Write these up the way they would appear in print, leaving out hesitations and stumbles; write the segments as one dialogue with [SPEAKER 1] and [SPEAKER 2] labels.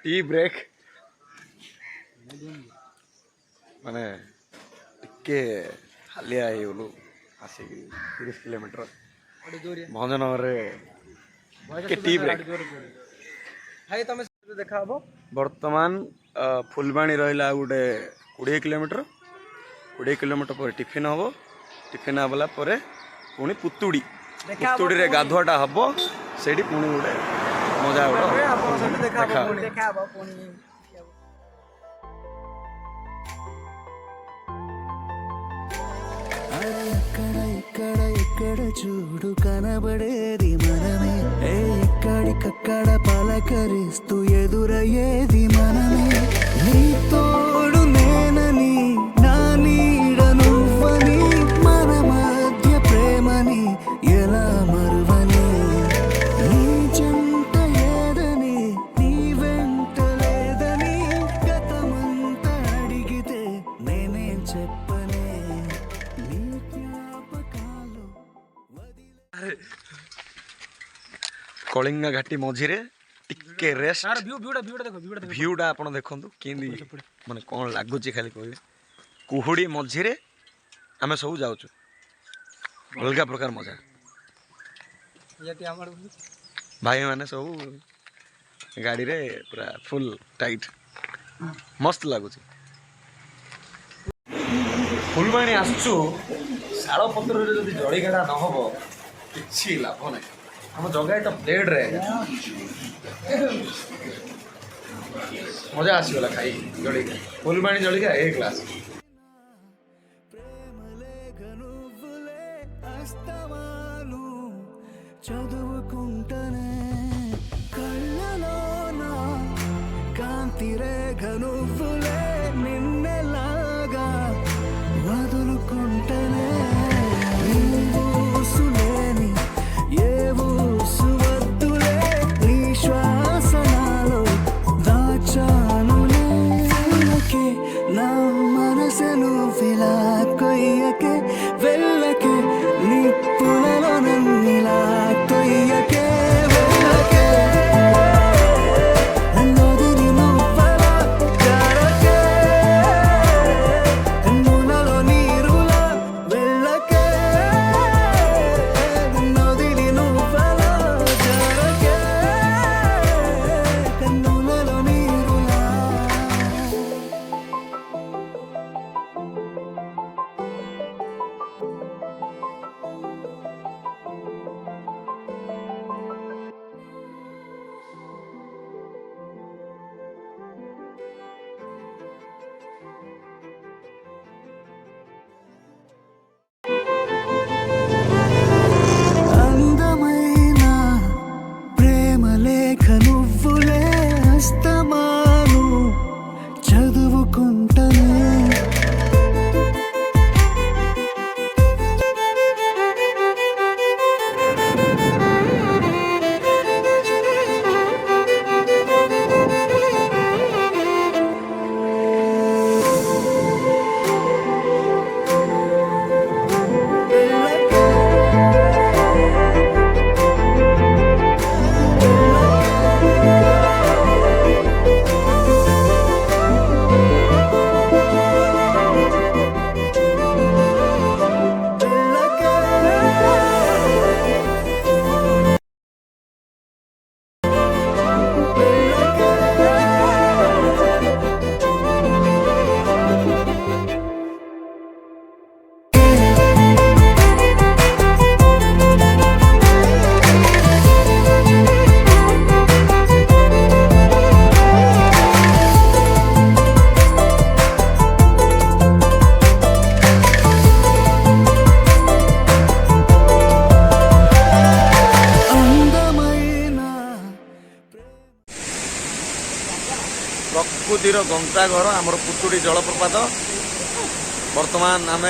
[SPEAKER 1] Tea break माने टिके हालिया हेलु आसिक 30 किलोमीटर भंजनगर रे टी ब्रेक
[SPEAKER 2] भाई तुम देखा हबो
[SPEAKER 1] वर्तमान फुलबाणी रहिला गुटे 20 किलोमीटर 20 किलोमीटर पर टिफिन हम टिफिन आबला पर पुणी पुतुड़ी पुतुड़ी रे गाधुआटा हम से पुणी गोटे मजा देखा
[SPEAKER 3] ఇక్కడ చూడు కనబడేది మనమే ఎక్కడికక్కడ పలకరిస్తూ ఎదురయ్యేది మనమే నీ తోడు నేనని నా నీడ నువ్వని మన మధ్య ప్రేమని ఎలా మరువని నీ జంట ఏదని నీ వెంట లేదని గతమంతా అడిగితే నేనేం చెప్పనే నీ జ్ఞాపకాలు
[SPEAKER 1] कलिंगा घाटी मझिरे टिके रेस्ट व्यूटा आप देखु कि माने कौन लगुच खाली कह कुहुड़ी मझिरे आम सब जाऊँ अलग प्रकार मजा भाई मैंने सब गाड़ी रे पूरा फुल टाइट मस्त लगुच फुलबाणी आसचु शाल पत्र जड़ीगाड़ा न हम कि लाभ ना हम जगह प्लेट रे मजा आसीगला खाई जड़ीका फुलबाणी जड़ीका ए क्लास
[SPEAKER 3] చదువుకుంటనే కళ్ళలోన కాంతి రేఖ నువ్వులే నిన్నెలాగా వదులుకుంటనే ఊసులేని ఏ ఊసు వద్దులే నీ శ్వాసనాలో దాచానులే వెళ్ళకే నా మనసును ఫిలా కొయ్యకే వెళ్ళకే నిప్పులలో నన్నిలా తొయ్యకే వెళ్ళకే నన్నొదిలి నువ్వలా జారకే కన్నులలో నీరులా వెళ్ళకే నన్నొదిలి నువ్వలా జారకే కన్నులలో నీరులా అందమైన ప్రేమ లేఖ నువ్వులే అస్తమాను చదువుకుంటనే
[SPEAKER 1] प्रकृतिर गंता घर आमर पुतुड़ी जलप्रपात वर्तमान आम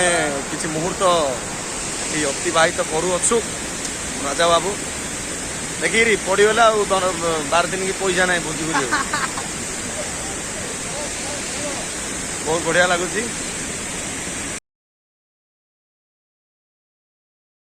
[SPEAKER 1] किसी मुहूर्त अतिवाहित करुअछु राजा बाबू देखिए पड़गला 12 दिन की पैसा ना बुझी बहुत बढ़िया लगुच।